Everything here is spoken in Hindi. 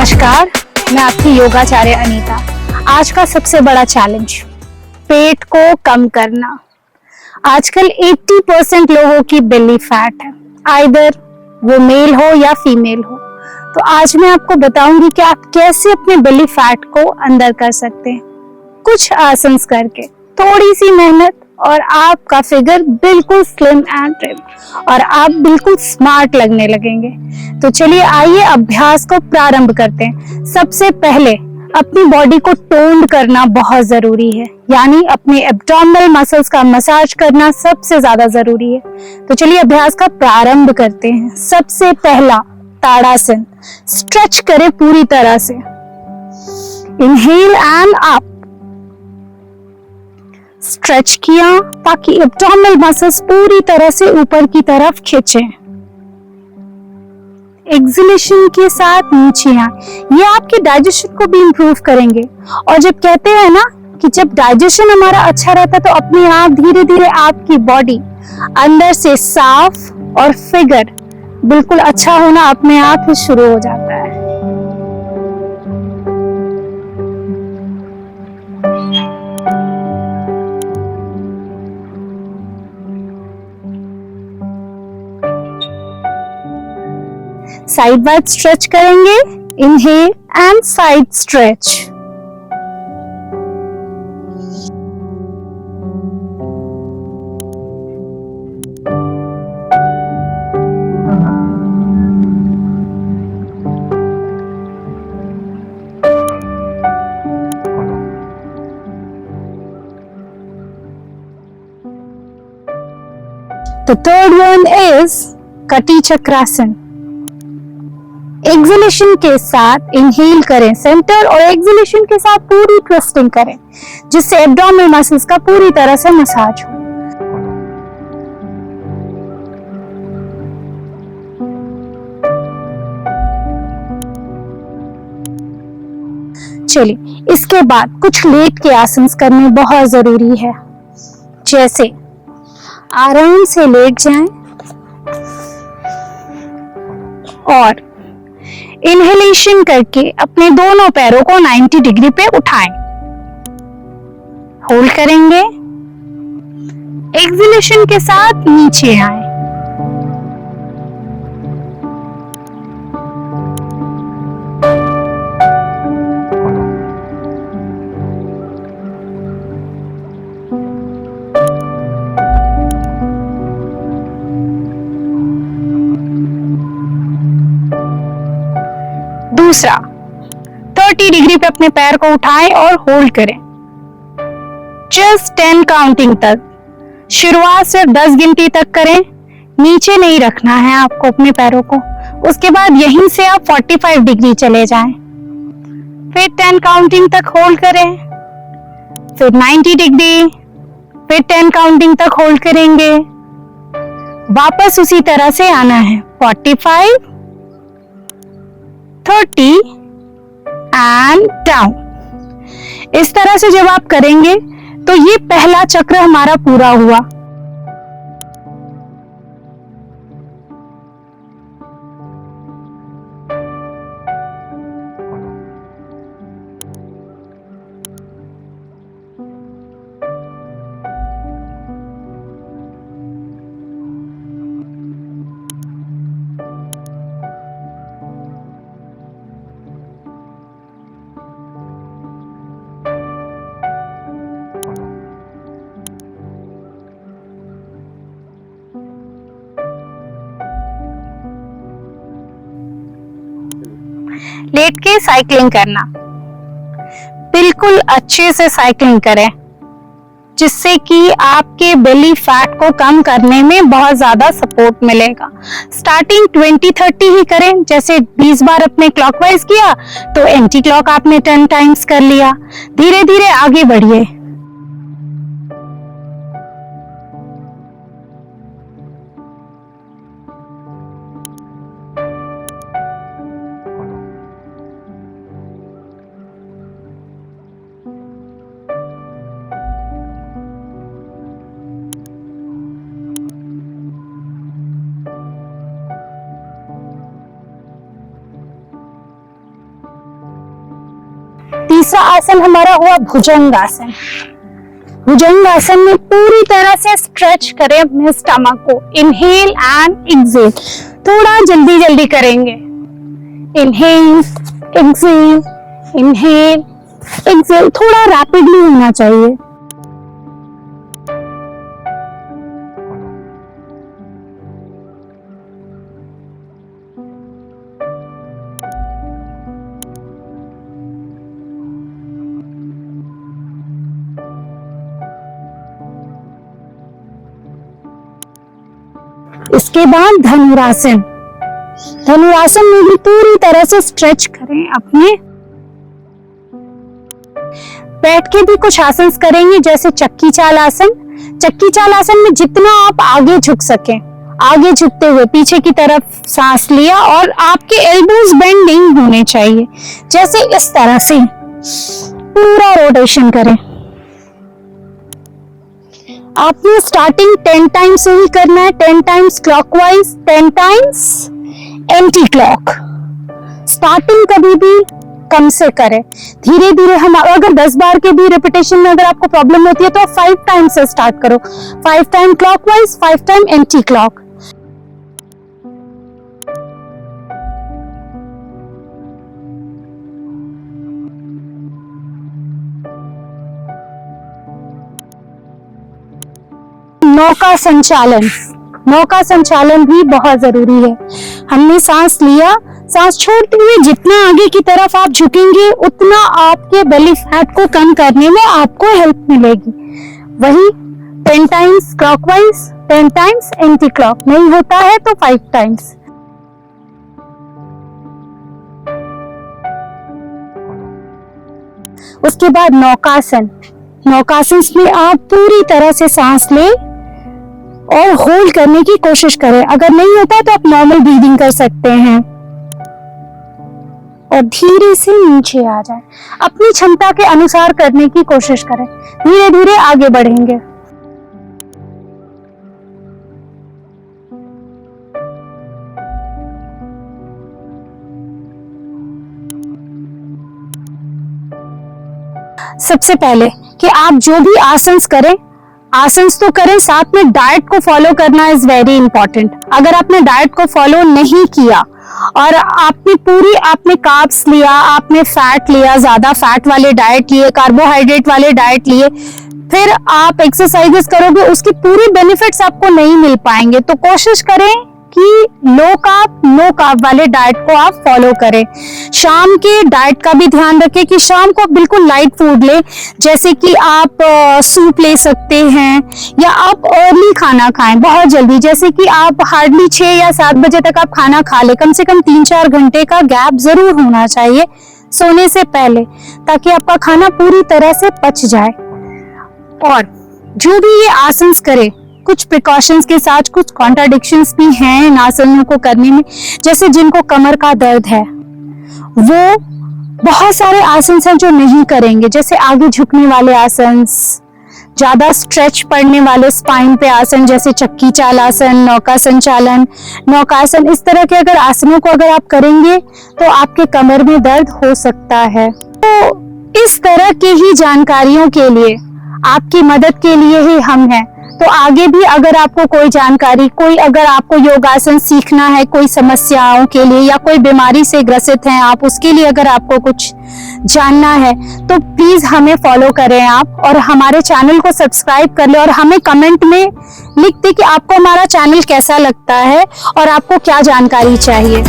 नमस्कार, मैं आपकी योगाचार्य अनीता। आज का सबसे बड़ा चैलेंज, पेट को कम करना। आजकल 80% लोगों की बेली फैट है, आइदर वो मेल हो या फीमेल हो। तो आज मैं आपको बताऊंगी कि आप कैसे अपने बेली फैट को अंदर कर सकते हैं। कुछ आसन करके, थोड़ी सी मेहनत और आपका फिगर बिल्कुल स्लिम एंड ट्रिम और आप बिल्कुल स्मार्ट लगने लगेंगे। तो चलिए आइए अभ्यास को प्रारंभ करते हैं। सबसे पहले अपनी बॉडी को टोन करना बहुत जरूरी है, यानी अपने एब्डोमिनल मसल्स का मसाज करना सबसे ज्यादा जरूरी है। तो चलिए अभ्यास का प्रारंभ करते हैं। सबसे पहला ताड़ासन, स्ट्रेच करें पूरी तरह से। इनहेल एंड अप, स्ट्रेच किया ताकि एब्डोमिनल मसल्स पूरी तरह से ऊपर की तरफ खींचे। एक्सलेशन के साथ नीचे आए, ये आपके डाइजेशन को भी इंप्रूव करेंगे। और जब कहते हैं ना कि जब डाइजेशन हमारा अच्छा रहता है तो अपने आप धीरे धीरे आपकी बॉडी अंदर से साफ और फिगर बिल्कुल अच्छा होना अपने आप ही शुरू हो जाता है। साइड वाइड स्ट्रेच करेंगे। Inhale and side stretch. The third one is कटी चक्रासन। एक्सलेशन के साथ इनहेल करें सेंटर और एक्सलेशन के साथ पूरी ट्विस्टिंग करें, जिससे एब्डोमिनल मसल्स का पूरी तरह से मसाज हो। चलिए इसके बाद कुछ लेट के आसन करने बहुत जरूरी है। जैसे आराम से लेट जाएं और इनहेलेशन करके अपने दोनों पैरों को 90 डिग्री पे उठाएं। होल्ड करेंगे। एक्सलेशन के साथ नीचे आएं। दूसरा, 30 डिग्री पे अपने पैर को उठाएं और होल्ड करें जस्ट 10 काउंटिंग तक। शुरुआत सिर्फ 10 गिनती तक करें, नीचे नहीं रखना है आपको अपने पैरों को। उसके बाद यहीं से आप 45 डिग्री चले जाएं, फिर 10 काउंटिंग तक होल्ड करें, फिर 90 डिग्री, फिर 10 काउंटिंग तक होल्ड करेंगे। वापस उसी तरह से आना है, 45, 30 एंड डाउन। इस तरह से जब आप करेंगे तो ये पहला चक्र हमारा पूरा हुआ। लेट के साइकिलिंग करना, बिल्कुल अच्छे से साइकिलिंग करें, जिससे कि आपके बेली फैट को कम करने में बहुत ज्यादा सपोर्ट मिलेगा। स्टार्टिंग 20-30 ही करें। जैसे 20 बार अपने क्लॉकवाइज किया तो एंटी क्लॉक आपने 10 टाइम्स कर लिया। धीरे धीरे आगे बढ़िए। तीसरा आसन हमारा हुआ भुजंगासन। भुजंगासन में पूरी तरह से स्ट्रेच करें अपने स्टमक को। इनहेल एंड एक्सेल, थोड़ा जल्दी जल्दी करेंगे। इनहेल एक्सेल, इनहेल एक्सेल, थोड़ा रैपिडली होना चाहिए। इसके बाद धनुरासन। धनुरासन में भी पूरी तरह से स्ट्रेच करें अपने। बैठ के भी कुछ आसन करेंगे, जैसे चक्की चाल आसन। चक्की चाल आसन में जितना आप आगे झुक सकें, आगे झुकते हुए पीछे की तरफ सांस लिया और आपके एल्बोज बेंड नहीं होने चाहिए, जैसे इस तरह से पूरा रोटेशन करें। आपने स्टार्टिंग 10 टाइम्स ही करना है, 10 times clockwise, 10 times anti clock. Starting कभी भी कम से करें, धीरे धीरे। हम अगर 10 बार के भी रिपीटेशन में अगर आपको प्रॉब्लम होती है तो आप 5 टाइम से स्टार्ट करो। 5 time clockwise, 5 time anti clock. नौका संचालन। नौका संचालन भी बहुत जरूरी है। हमने सांस लिया, सांस छोड़ते हुए जितना आगे की तरफ आप झुकेंगे उतना आपके बेली फैट को कम करने में आपको हेल्प मिलेगी। वही 10 times clockwise, 10 times anti clock. नहीं होता है तो 5 टाइम्स। उसके बाद नौकासन। नौकासन में आप पूरी तरह से सांस लें और होल्ड करने की कोशिश करें। अगर नहीं होता तो आप नॉर्मल ब्रीदिंग कर सकते हैं और धीरे से नीचे आ जाए। अपनी क्षमता के अनुसार करने की कोशिश करें, धीरे धीरे आगे बढ़ेंगे। सबसे पहले कि आप जो भी आसन्स करें, आसन्स तो करें, साथ में डाइट को फॉलो करना इज वेरी इंपॉर्टेंट। अगर आपने डाइट को फॉलो नहीं किया और आपने कार्ब्स लिया, आपने फैट लिया, ज्यादा फैट वाले डाइट लिए, कार्बोहाइड्रेट वाले डाइट लिए, फिर आप एक्सरसाइजेस करोगे, उसकी पूरी बेनिफिट्स आपको नहीं मिल पाएंगे। तो कोशिश करें कि लो कार्ब वाले डाइट को आप फॉलो करें। शाम के डाइट का भी ध्यान रखें कि शाम को आप बिल्कुल लाइट फूड लें, जैसे कि आप सूप ले सकते हैं या आप अर्ली खाना खाएं, बहुत जल्दी। जैसे कि आप हार्डली 6 या 7 बजे तक आप खाना खा लें। कम से कम 3-4 घंटे का गैप जरूर होना चाहिए सोने से पहले, ताकि आपका खाना पूरी तरह से पच जाए। और जो भी ये आसन्स करें, कुछ प्रिकॉशंस के साथ कुछ कॉन्ट्राडिक्शंस भी हैं इन आसनों को करने में। जैसे जिनको कमर का दर्द है वो बहुत सारे आसन हैं जो नहीं करेंगे, जैसे आगे झुकने वाले आसन, ज्यादा स्ट्रेच पड़ने वाले स्पाइन पे आसन, जैसे चक्की चाल आसन, नौका संचालन, नौकासन। इस तरह के अगर आसनों को अगर आप करेंगे तो आपके कमर में दर्द हो सकता है। तो इस तरह की ही जानकारियों के लिए, आपकी मदद के लिए ही हम हैं। तो आगे भी अगर आपको कोई जानकारी, अगर आपको योगासन सीखना है, कोई समस्याओं के लिए या कोई बीमारी से ग्रसित हैं आप, उसके लिए अगर आपको कुछ जानना है तो प्लीज हमें फॉलो करें आप, और हमारे चैनल को सब्सक्राइब कर ले और हमें कमेंट में लिख दें कि आपको हमारा चैनल कैसा लगता है और आपको क्या जानकारी चाहिए।